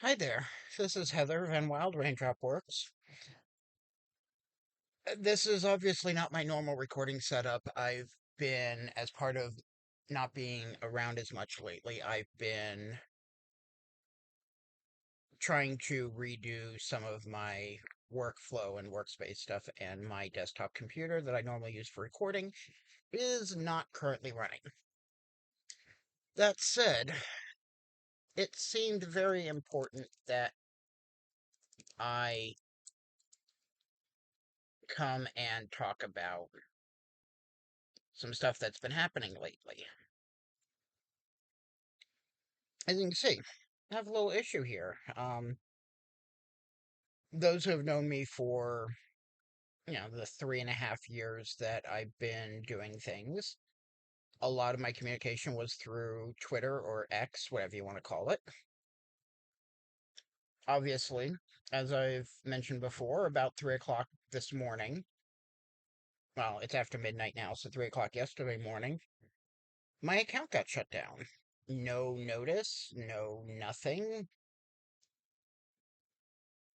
Hi there. This is Heather Van Wild Raindrop Works. This is obviously not my normal recording setup. I've been, as part of not being around as much lately, I've been trying to redo some of my workflow and workspace stuff, and my desktop computer that I normally use for recording is not currently running. That said, it seemed very important that I come and talk about some stuff that's been happening lately. As you can see, I have a little issue here. Those who have known me for, the 3.5 years that I've been doing things, a lot of my communication was through Twitter or X, whatever you want to call it. Obviously, as I've mentioned before, about 3 o'clock this morning, well, it's after midnight now, so 3 o'clock yesterday morning, my account got shut down. No notice, no nothing.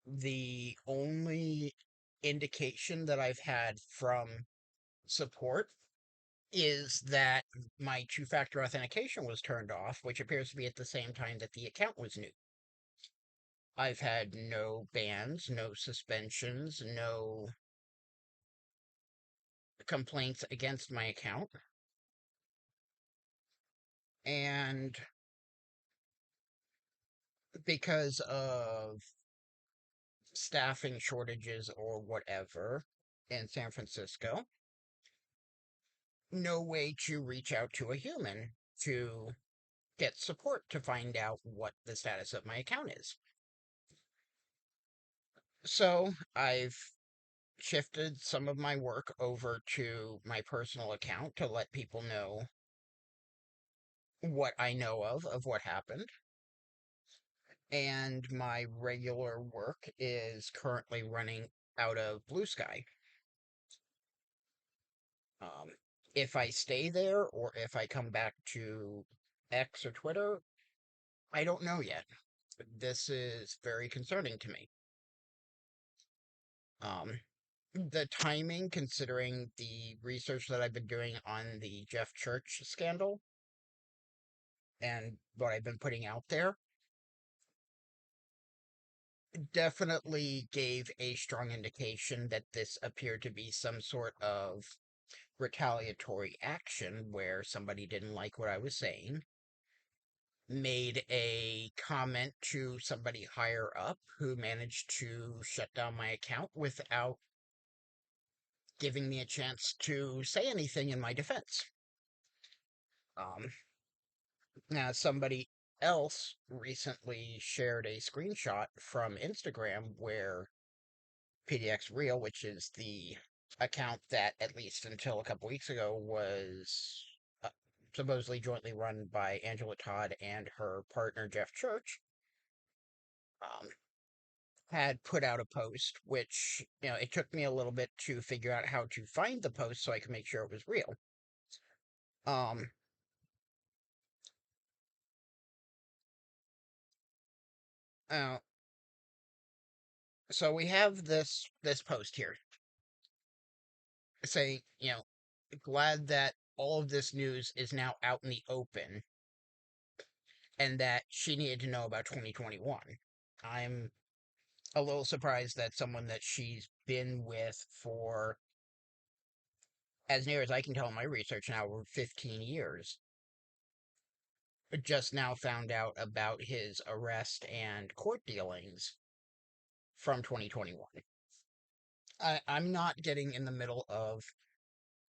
The only indication that I've had from support is that my two-factor authentication was turned off, which appears to be at the same time that the account was new. I've had no bans, no suspensions, no complaints against my account, and because of staffing shortages or whatever in San Francisco, no way to reach out to a human to get support to find out what the status of my account is. So I've shifted some of my work over to my personal account to let people know what I know of what happened. And my regular work is currently running out of Blue Sky. Um, if I stay there or if I come back to X or Twitter, I don't know yet. This is very concerning to me. Um, the timing, considering the research that I've been doing on the Jeff Church scandal and what I've been putting out there, definitely gave a strong indication that this appeared to be some sort of retaliatory action where somebody didn't like what I was saying, made a comment to somebody higher up who managed to shut down my account without giving me a chance to say anything in my defense. Um, Now, somebody else recently shared a screenshot from Instagram where PDX Real, which is the account that, at least until a couple weeks ago, was supposedly jointly run by Angela Todd and her partner Jeff Church, um, had put out a post, which, it took me a little bit to figure out how to find the post so I could make sure it was real. Um, uh, so we have this post here saying, glad that all of this news is now out in the open and that she needed to know about 2021. I'm a little surprised that someone that she's been with for, as near as I can tell in my research now, over 15 years, just now found out about his arrest and court dealings from 2021. I'm not getting in the middle of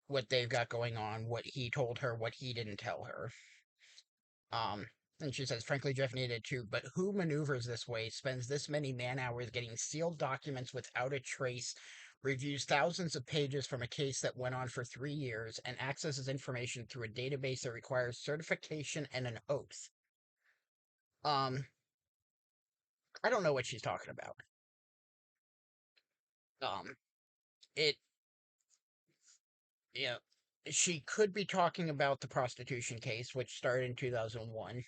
what they've got going on, what he told her, what he didn't tell her. Um, and she says, frankly, Jeff needed to, but who maneuvers this way, spends this many man hours getting sealed documents without a trace, reviews thousands of pages from a case that went on for 3 years, and accesses information through a database that requires certification and an oath? Um, I don't know what she's talking about. Um, it, you know, she could be talking about the prostitution case, which started in 2001.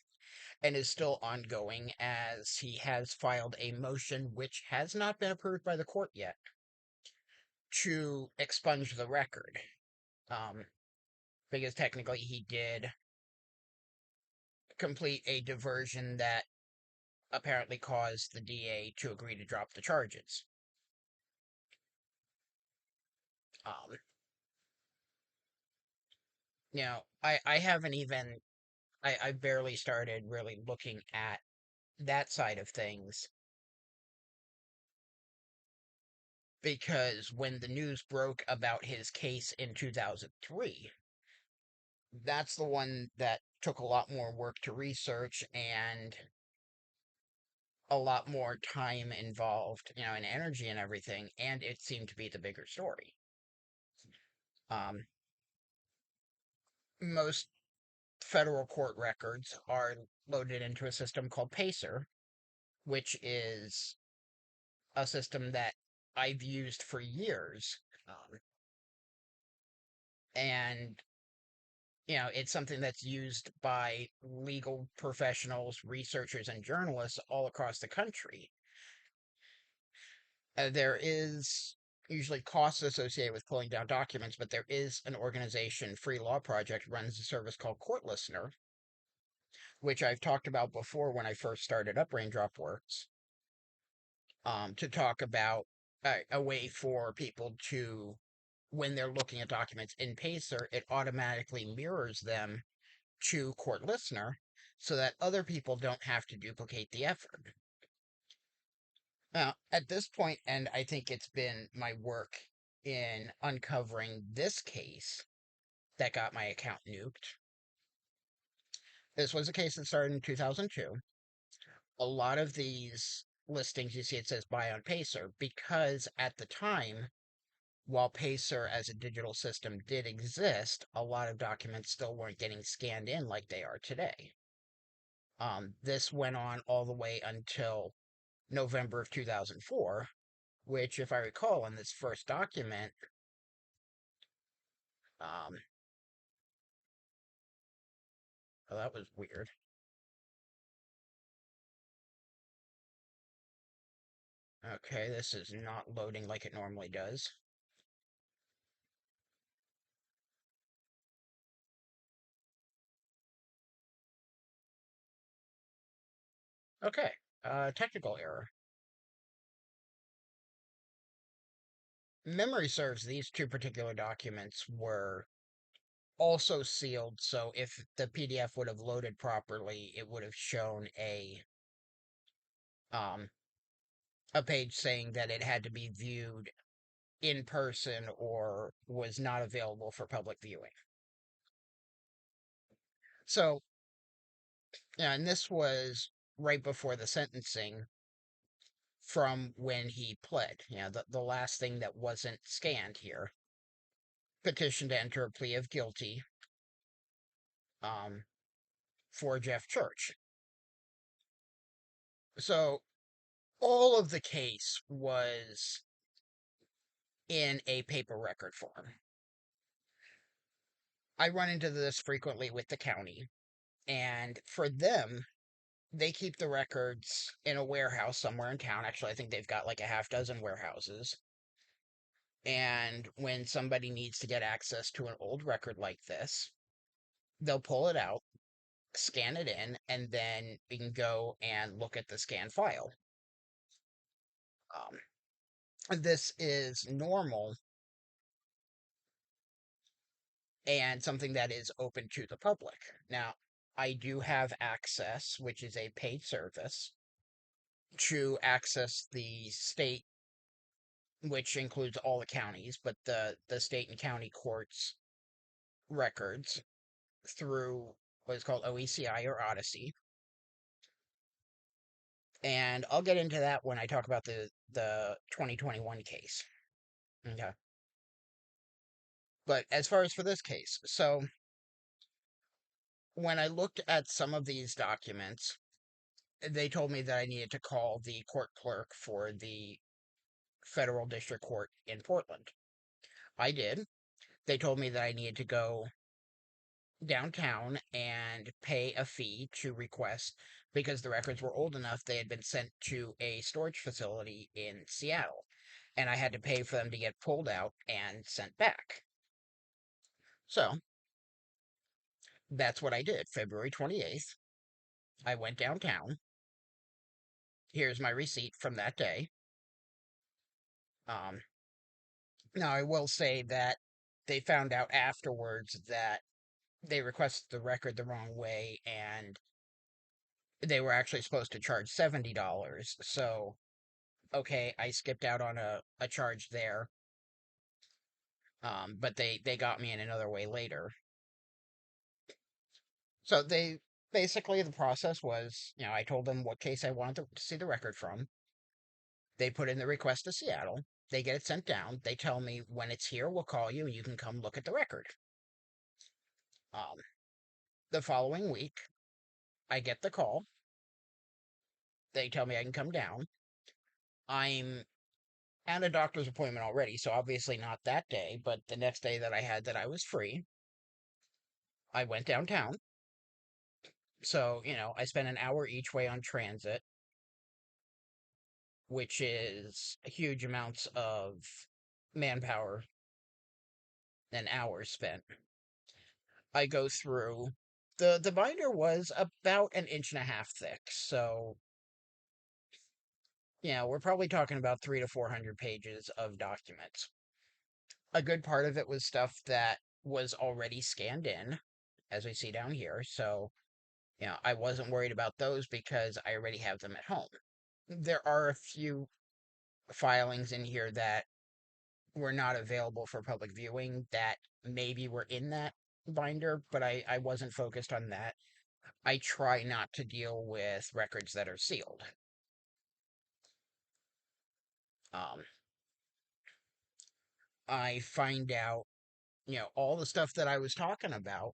and is still ongoing as he has filed a motion which has not been approved by the court yet to expunge the record. Because technically he did complete a diversion that apparently caused the DA to agree to drop the charges. Um, I haven't even, I barely started really looking at that side of things because when the news broke about his case in 2003, that's the one that took a lot more work to research and a lot more time involved, and energy and everything, and it seemed to be the bigger story. Most federal court records are loaded into a system called Pacer, which is a system that I've used for years. And, it's something that's used by legal professionals, researchers, and journalists all across the country. There is usually costs associated with pulling down documents, but there is an organization, Free Law Project, runs a service called Court Listener, which I've talked about before when I first started up Raindrop Works, to talk about a way for people to, when they're looking at documents in Pacer, it automatically mirrors them to Court Listener so that other people don't have to duplicate the effort. Now, at this point, and I think it's been my work in uncovering this case that got my account nuked. This was a case that started in 2002. A lot of these listings, you see it says buy on Pacer, because at the time, while Pacer as a digital system did exist, a lot of documents still weren't getting scanned in like they are today. This went on all the way until November of 2004, which, if I recall, in this first document, um, oh, that was weird. Okay, this is not loading like it normally does. Okay, technical error. Memory serves, these two particular documents were also sealed, so if the PDF would have loaded properly, it would have shown um a page saying that it had to be viewed in person or was not available for public viewing. So, yeah, and this was right before the sentencing from when he pled. The last thing that wasn't scanned here. Petition to enter a plea of guilty um, for Jeff Church. So all of the case was in a paper record form. I run into this frequently with the county, and for them, they keep the records in a warehouse somewhere in town. Actually, I think they've got like a half dozen warehouses. And when somebody needs to get access to an old record like this, they'll pull it out, scan it in, and then we can go and look at the scan file. This is normal and something that is open to the public. Now, I do have access, which is a paid service, to access the state, which includes all the counties, but the state and county courts records through what is called OECI or Odyssey. And I'll get into that when I talk about the 2021 case. Okay. But as far as for this case, so when I looked at some of these documents, they told me that I needed to call the court clerk for the federal district court in Portland. I did. They told me that I needed to go downtown and pay a fee to request, because the records were old enough, they had been sent to a storage facility in Seattle, and I had to pay for them to get pulled out and sent back. So that's what I did. February 28th, I went downtown. Here's my receipt from that day. Um, Now, I will say that they found out afterwards that they requested the record the wrong way, and they were actually supposed to charge $70. So, okay, I skipped out on a charge there. But they got me in another way later. So they basically, the process was, I told them what case I wanted to see the record from. They put in the request to Seattle. They get it sent down. They tell me when it's here, we'll call you and you can come look at the record. Um, the following week, I get the call. They tell me I can come down. I'm at a doctor's appointment already, so obviously not that day, but the next day that I had that I was free, I went downtown. So, I spent an hour each way on transit, which is huge amounts of manpower and hours spent. I go through the binder was about an inch and a half thick, so we're probably talking about 300 to 400 pages of documents. A good part of it was stuff that was already scanned in, as we see down here. So, I wasn't worried about those because I already have them at home. There are a few filings in here that were not available for public viewing that maybe were in that binder, but I wasn't focused on that. I try not to deal with records that are sealed. Um, I find out, all the stuff that I was talking about,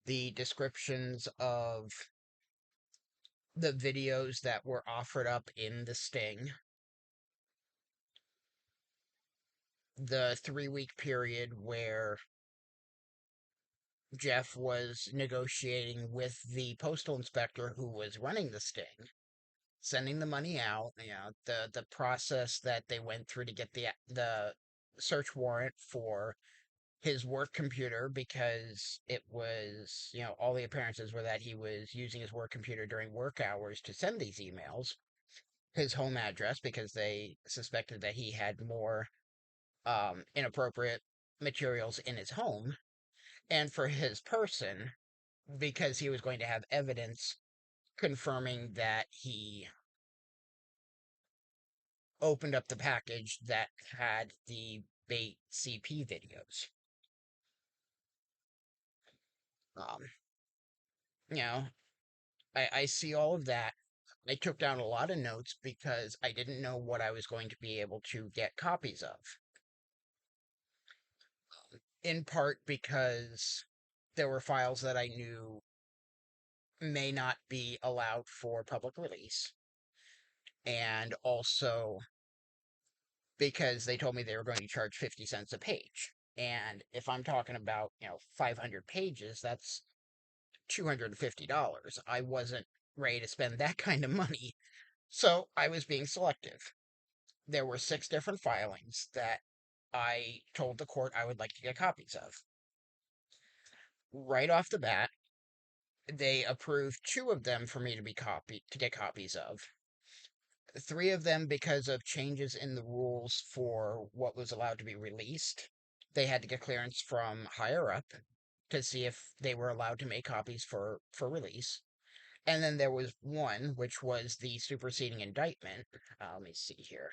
the descriptions of the videos that were offered up in the sting, the 3 week period where Jeff was negotiating with the postal inspector who was running the sting, sending the money out, the process that they went through to get the search warrant for his work computer, because it was, all the appearances were that he was using his work computer during work hours to send these emails, his home address, because they suspected that he had more inappropriate materials in his home, and for his person, because he was going to have evidence confirming that he opened up the package that had the bait CP videos. Um, you know, I see all of that. I took down a lot of notes because I didn't know what I was going to be able to get copies of. In part because there were files that I knew may not be allowed for public release, and also because they told me they were going to charge 50 cents a page. And if I'm talking about, 500 pages, that's $250. I wasn't ready to spend that kind of money. So I was being selective. There were 6 different filings that I told the court I would like to get copies of. Right off the bat, they approved 2 of them for me to get copies of. 3 of them because of changes in the rules for what was allowed to be released. They had to get clearance from higher up to see if they were allowed to make copies for release. And then there was one, which was the superseding indictment. Let me see here.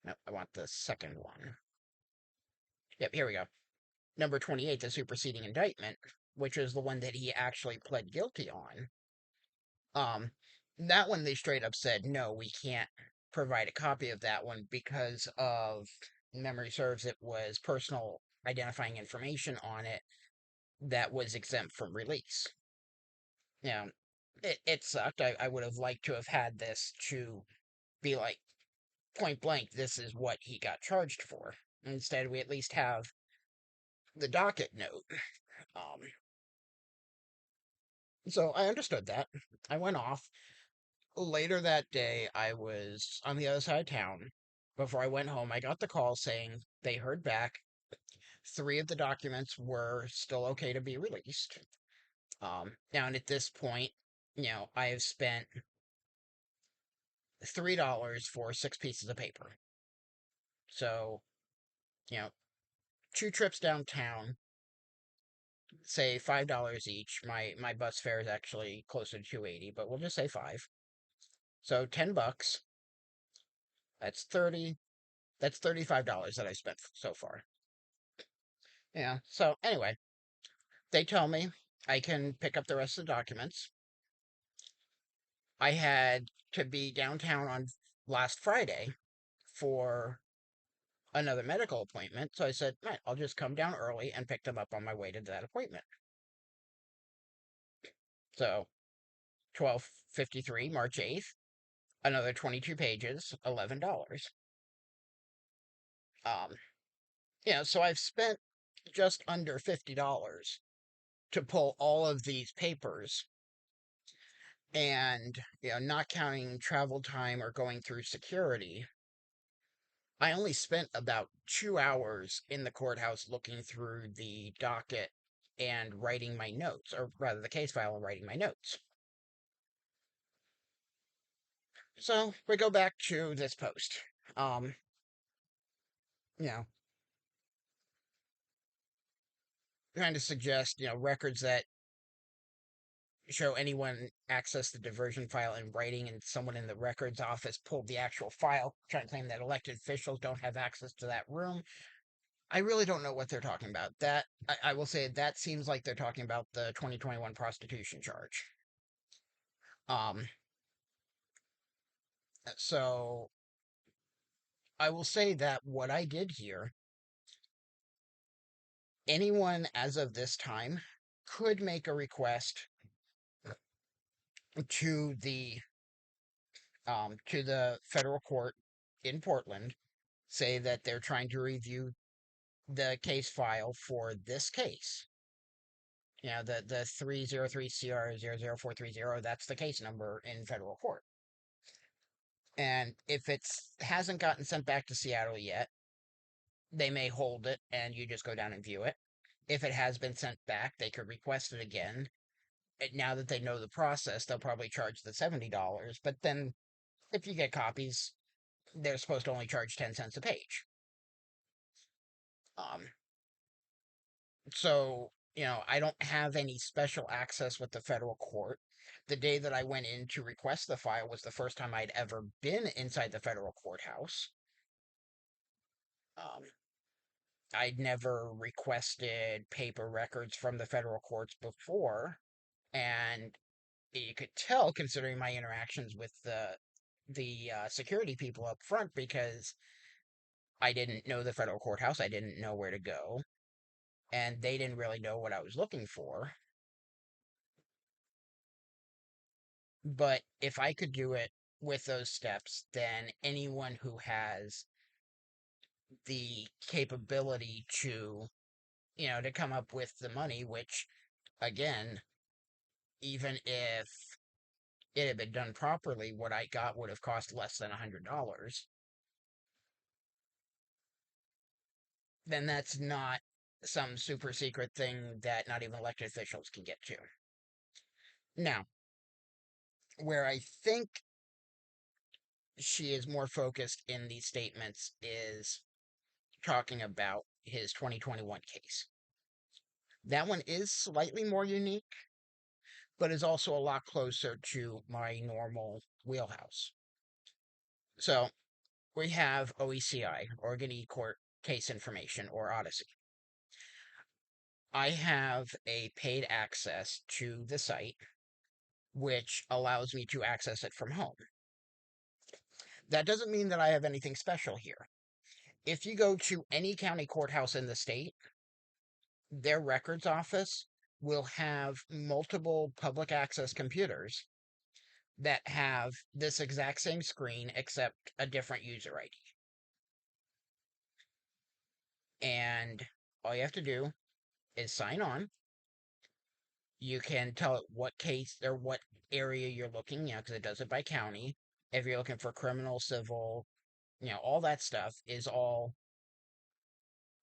Nope, I want the second one. Yep, here we go. Number 28, the superseding indictment, which is the one that he actually pled guilty on. Um, that one they straight up said, no, we can't provide a copy of that one because of, memory serves, it was personal identifying information on it that was exempt from release. You know, it sucked. I would have liked to have had this to be like, point blank, this is what he got charged for. Instead, we at least have the docket note. So I understood that. I went off. Later that day, I was on the other side of town. Before I went home, I got the call saying they heard back. Three of the documents were still okay to be released. Now, and at this point, I have spent $3 for 6 pieces of paper. So, you know, two trips downtown, say $5 each. My bus fare is actually closer to 280, but we'll just say five. So $10. That's 30. That's $35 that I spent so far. Yeah. So anyway, they tell me I can pick up the rest of the documents. I had to be downtown on last Friday for another medical appointment, so I said, right, I'll just come down early and pick them up on my way to that appointment. So 12:53, March 8th, another 22 pages, $11. Um, so I've spent just under $50 to pull all of these papers, and not counting travel time or going through security, I only spent about 2 hours in the courthouse looking through the docket and writing my notes, or rather the case file and writing my notes. So we go back to this post. Um, you know, Trying to suggest, records that show anyone access the diversion file in writing, and someone in the records office pulled the actual file, trying to claim that elected officials don't have access to that room. I really don't know what they're talking about. That I will say that seems like they're talking about the 2021 prostitution charge. Um, so I will say that what I did here, anyone as of this time could make a request to the federal court in Portland, say that they're trying to review the case file for this case. The 303CR00430, that's the case number in federal court. And if it hasn't gotten sent back to Seattle yet, they may hold it and you just go down and view it. If it has been sent back, they could request it again. And now that they know the process, they'll probably charge the $70. But then if you get copies, they're supposed to only charge 10 cents a page. Um, so, I don't have any special access with the federal court. The day that I went in to request the file was the first time I'd ever been inside the federal courthouse. Um, I'd never requested paper records from the federal courts before, and you could tell considering my interactions with the security people up front, because I didn't know the federal courthouse, I didn't know where to go, and they didn't really know what I was looking for. But if I could do it with those steps, then anyone who has the capability to come up with the money, which, again, even if it had been done properly, what I got would have cost less than $100, then that's not some super secret thing that not even elected officials can get to. Now, where I think she is more focused in these statements is talking about his 2021 case. That one is slightly more unique, but is also a lot closer to my normal wheelhouse. So we have OECI, Oregon E-Court Case Information, or Odyssey. I have a paid access to the site, which allows me to access it from home. That doesn't mean that I have anything special here. If you go to any county courthouse in the state, their records office will have multiple public access computers that have this exact same screen except a different user ID. And all you have to do is sign on, You can tell it what case or what area you're looking, because it does it by county. If you're looking for criminal, civil, all that stuff is all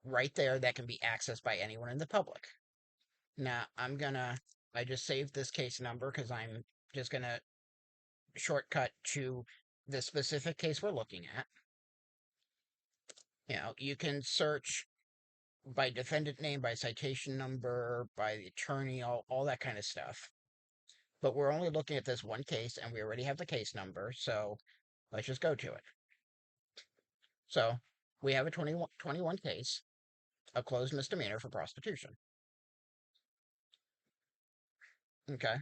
right there that can be accessed by anyone in the public. Now, I just saved this case number because I'm just gonna shortcut to the specific case we're looking at. You can search by defendant name, by citation number, by the attorney, all that kind of stuff. But we're only looking at this one case, and we already have the case number, so let's just go to it. So, we have a 21 case, a closed misdemeanor for prostitution. Okay.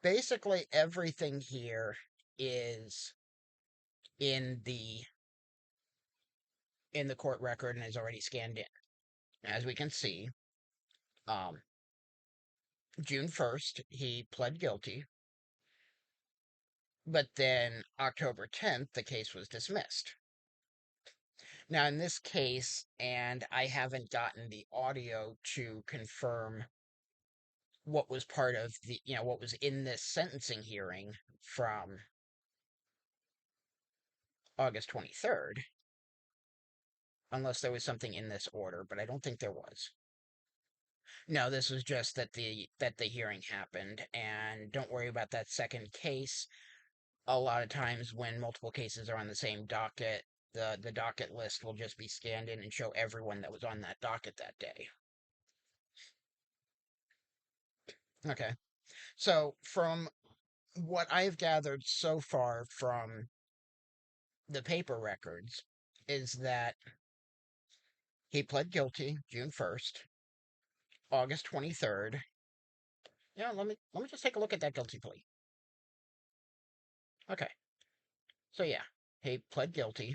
Basically, everything here is in the court record and is already scanned in. As we can see, um, June 1st, he pled guilty, but then October 10th, the case was dismissed. Now, in this case, and I haven't gotten the audio to confirm what was part of what was in this sentencing hearing from August 23rd, unless there was something in this order, but I don't think there was. No, this was just that the hearing happened, and don't worry about that second case. A lot of times when multiple cases are on the same docket, the docket list will just be scanned in and show everyone that was on that docket that day. Okay. So from what I've gathered so far from the paper records is that he pled guilty June 1st, August 23rd. Yeah, let me just take a look at that guilty plea. Okay. So yeah, he pled guilty.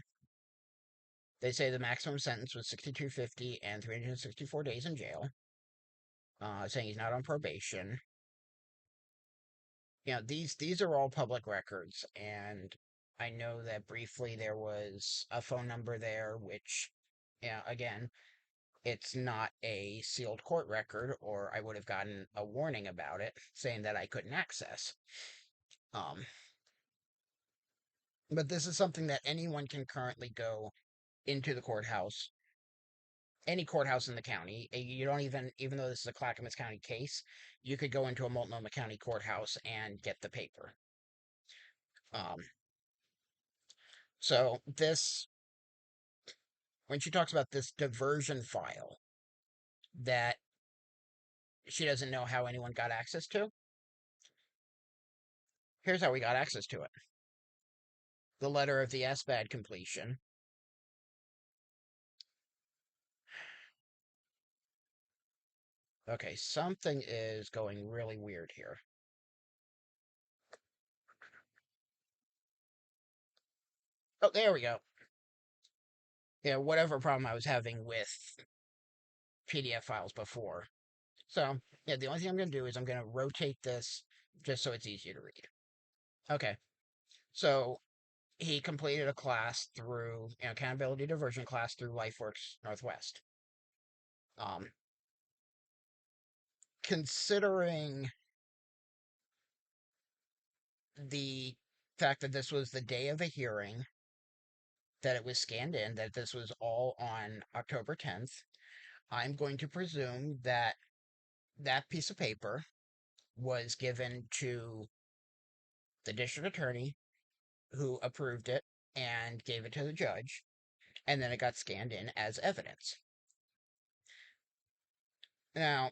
They say the maximum sentence was 6250 and 364 days in jail. Saying he's not on probation. These are all public records, and I know that briefly there was a phone number there, which, again, it's not a sealed court record, or I would have gotten a warning about it saying that I couldn't access. But this is something that anyone can currently go into the courthouse, any courthouse in the county. You don't even though this is a Clackamas County case, you could go into a Multnomah County courthouse and get the paper. So this, when she talks about this diversion file that she doesn't know how anyone got access to, here's how we got access to it. The letter of the SBAD completion. Okay, something is going really weird here. Oh, there we go. Yeah, whatever problem I was having with PDF files before. So, yeah, the only thing I'm going to do is I'm going to rotate this just so it's easier to read. Okay, so he completed a class through, accountability diversion class through LifeWorks Northwest. Considering the fact that this was the day of a hearing, that it was scanned in, that this was all on October 10th, I'm going to presume that that piece of paper was given to the district attorney who approved it and gave it to the judge, and then it got scanned in as evidence. Now,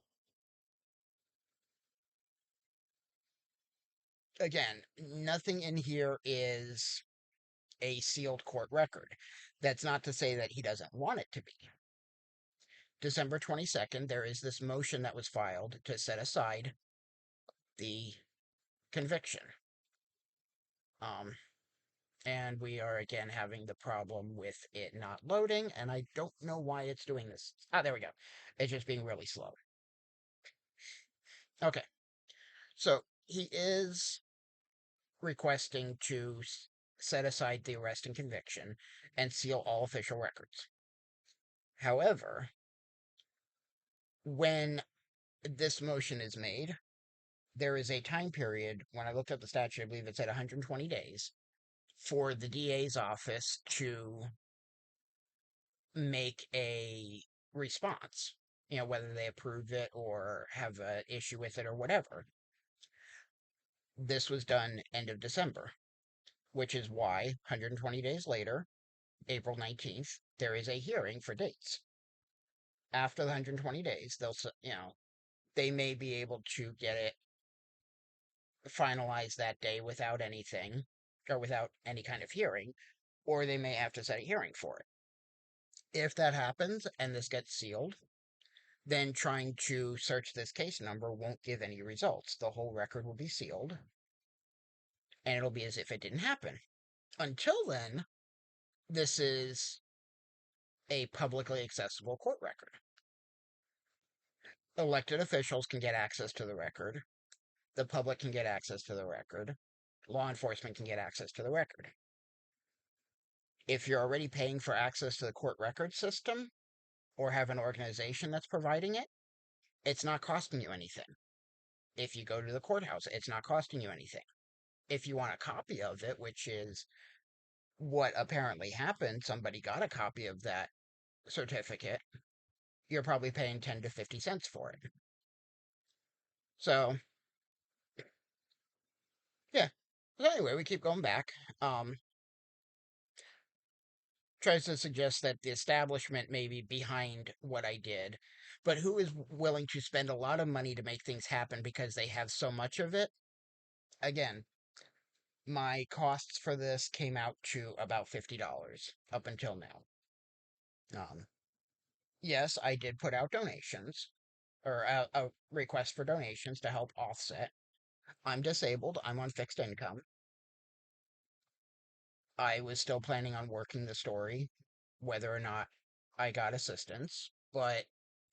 again, nothing in here is a sealed court record. That's not to say that he doesn't want it to be. December 22nd, there is this motion that was filed to set aside the conviction. And we are again having the problem with it not loading, and I don't know why it's doing this. There we go. It's just being really slow. Okay, so he is requesting to set aside the arrest and conviction and seal all official records. However, when this motion is made, there is a time period, when I looked up the statute, I believe it's at 120 days, for the DA's office to make a response, whether they approve it or have an issue with it or whatever. This was done end of December, which is why 120 days later, April 19th, there is a hearing for dates. After the 120 days, they may be able to get it finalized that day without anything, or without any kind of hearing, or they may have to set a hearing for it. If that happens and this gets sealed, then trying to search this case number won't give any results. The whole record will be sealed, and it'll be as if it didn't happen. Until then, this is a publicly accessible court record. Elected officials can get access to the record. The public can get access to the record. Law enforcement can get access to the record. If you're already paying for access to the court record system, or have an organization that's providing it, it's not costing you anything. If you go to the courthouse, it's not costing you anything. If you want a copy of it, which is what apparently happened, somebody got a copy of that certificate, you're probably paying 10 to 50 cents for it. So, yeah. So anyway, we keep going back. Tries to suggest that the establishment may be behind what I did, but who is willing to spend a lot of money to make things happen because they have so much of it? Again, my costs for this came out to about $50 up until now. Um, yes, I did put out donations, or a request for donations to help offset. I'm disabled. I'm on fixed income. I was still planning on working the story, whether or not I got assistance. But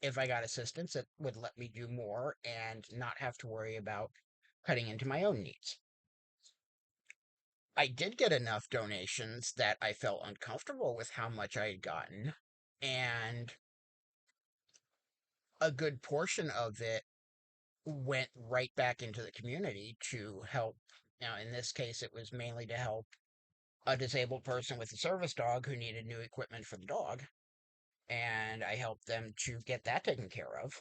if I got assistance, it would let me do more and not have to worry about cutting into my own needs. I did get enough donations that I felt uncomfortable with how much I had gotten, and a good portion of it went right back into the community to help. In this case, it was mainly to help a disabled person with a service dog who needed new equipment for the dog, and I helped them to get that taken care of.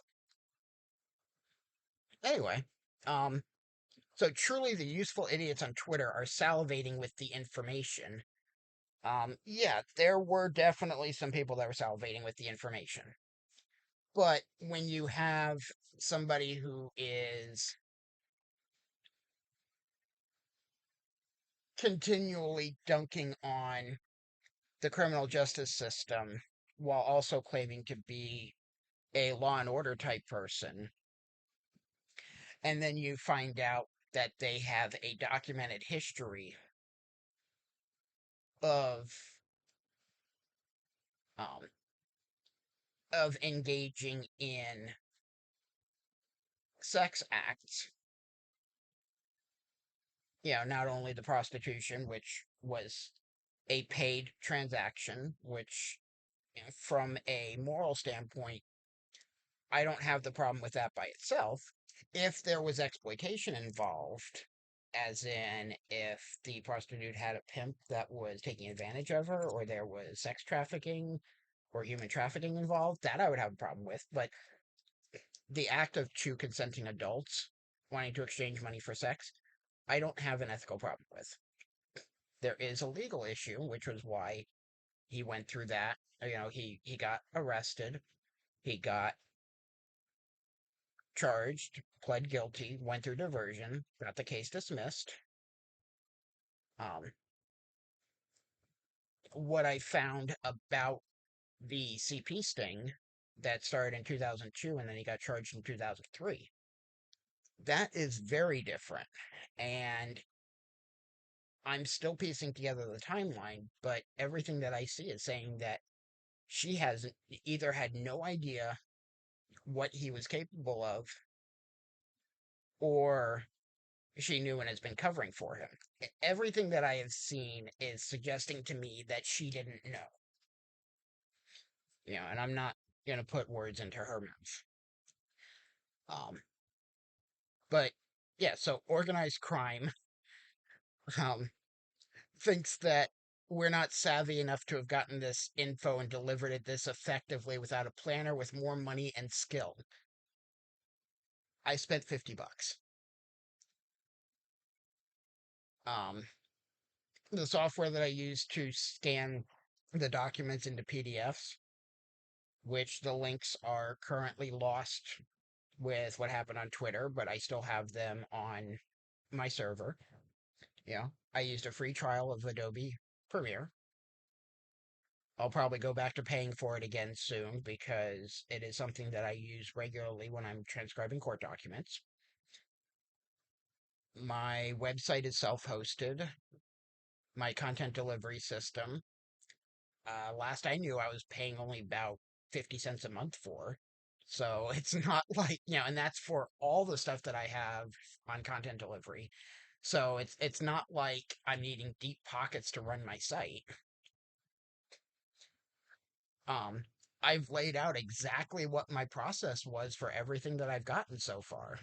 Anyway, so truly the useful idiots on Twitter are salivating with the information. Yeah, there were definitely some people that were salivating with the information. But when you have somebody who is continually dunking on the criminal justice system while also claiming to be a law and order type person, and then you find out that they have a documented history of um, engaging in sex acts. Not only the prostitution, which was a paid transaction, which, from a moral standpoint, I don't have the problem with that by itself. If there was exploitation involved, as in if the prostitute had a pimp that was taking advantage of her, or there was sex trafficking or human trafficking involved, that I would have a problem with. But the act of two consenting adults wanting to exchange money for sex, I don't have an ethical problem with. There is a legal issue, which was why he went through that. He got arrested, he got charged, pled guilty, went through diversion, got the case dismissed. Um, what I found about the CP sting that started in 2002 and then he got charged in 2003, that is very different. And I'm still piecing together the timeline, but everything that I see is saying that she has either had no idea what he was capable of, or she knew and has been covering for him. Everything that I have seen is suggesting to me that she didn't know. And I'm not going to put words into her mouth. Um, but yeah, so organized crime um, thinks that we're not savvy enough to have gotten this info and delivered it this effectively without a planner with more money and skill. I spent $50. Um, the software that I use to scan the documents into PDFs, which the links are currently lost with what happened on Twitter, but I still have them on my server. Yeah, I used a free trial of Adobe Premiere. I'll probably go back to paying for it again soon because it is something that I use regularly when I'm transcribing court documents. My website is self hosted, my content delivery system. Last I knew, I was paying only about 50 cents a month for. So it's not like, and that's for all the stuff that I have on content delivery. So it's not like I'm needing deep pockets to run my site. Um, I've laid out exactly what my process was for everything that I've gotten so far.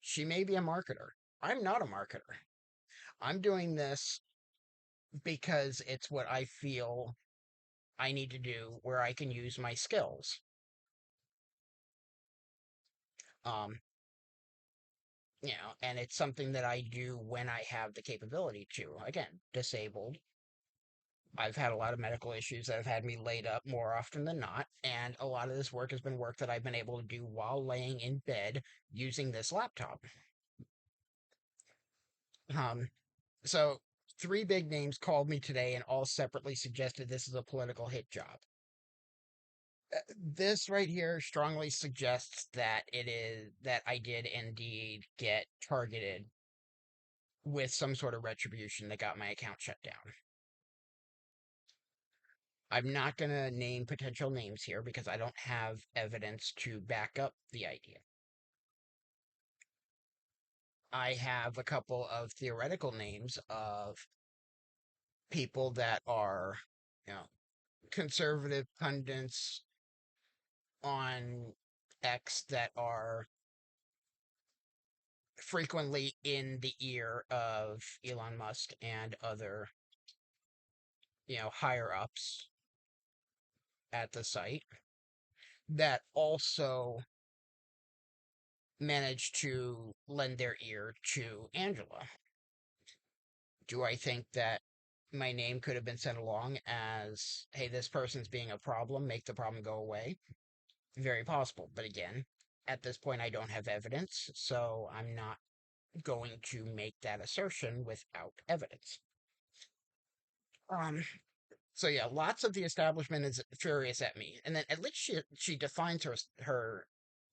She may be a marketer. I'm not a marketer. I'm doing this because it's what I feel I need to do where I can use my skills. Um, and it's something that I do when I have the capability to. Again, disabled. I've had a lot of medical issues that have had me laid up more often than not, and a lot of this work has been work that I've been able to do while laying in bed using this laptop. Um, so three big names called me today and all separately suggested this is a political hit job. This right here strongly suggests that it is that I did indeed get targeted with some sort of retribution that got my account shut down. I'm not going to name potential names here because I don't have evidence to back up the idea. I have a couple of theoretical names of people that are, you know, conservative pundits on X that are frequently in the ear of Elon Musk and other, higher ups at the site that also managed to lend their ear to Angela. Do I think that my name could have been sent along as, hey, this person's being a problem, make the problem go away? Very possible. But again, at this point, I don't have evidence, so I'm not going to make that assertion without evidence. Um, so yeah, lots of the establishment is furious at me, and then at least she defines her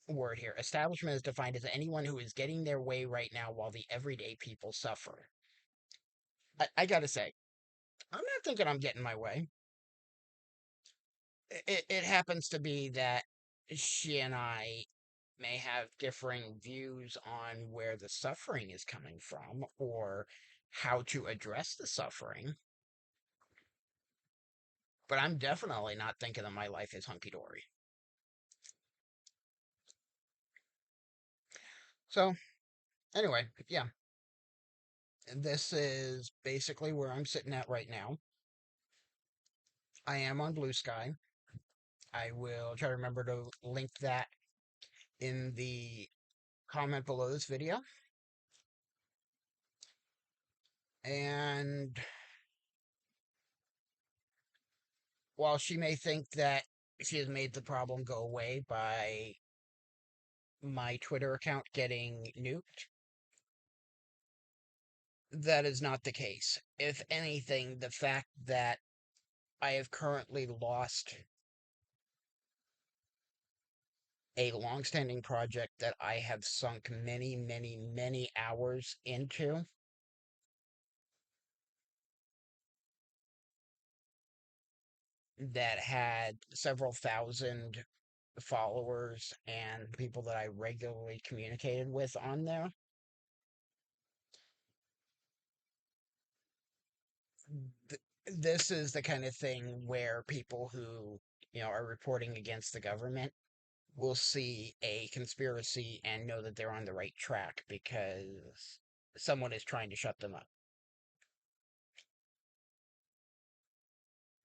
word here. Establishment is defined as anyone who is getting their way right now while the everyday people suffer. I gotta say, I'm not thinking I'm getting my way. It happens to be that she and I may have differing views on where the suffering is coming from or how to address the suffering. But I'm definitely not thinking that my life is hunky dory. So, anyway, yeah, this is basically where I'm sitting at right now. I am on Blue Sky. I will try to remember to link that in the comment below this video. And while she may think that she has made the problem go away by my Twitter account getting nuked, that is not the case. If anything, the fact that I have currently lost a long-standing project that I have sunk many, many, many hours into that had several thousand followers and people that I regularly communicated with on there. This is the kind of thing where people who, are reporting against the government will see a conspiracy and know that they're on the right track because someone is trying to shut them up.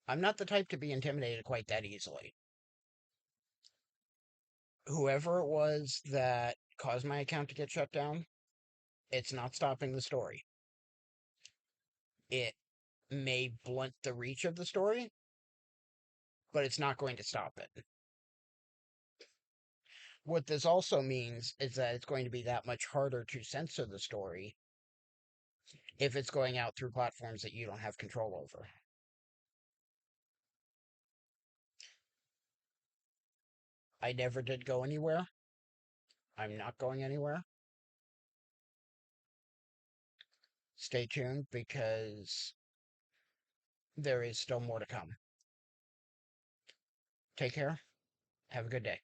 I'm not the type to be intimidated quite that easily. Whoever it was that caused my account to get shut down, it's not stopping the story. It may blunt the reach of the story, but it's not going to stop it. What this also means is that it's going to be that much harder to censor the story if it's going out through platforms that you don't have control over. I never did go anywhere. I'm not going anywhere. Stay tuned because there is still more to come. Take care. Have a good day.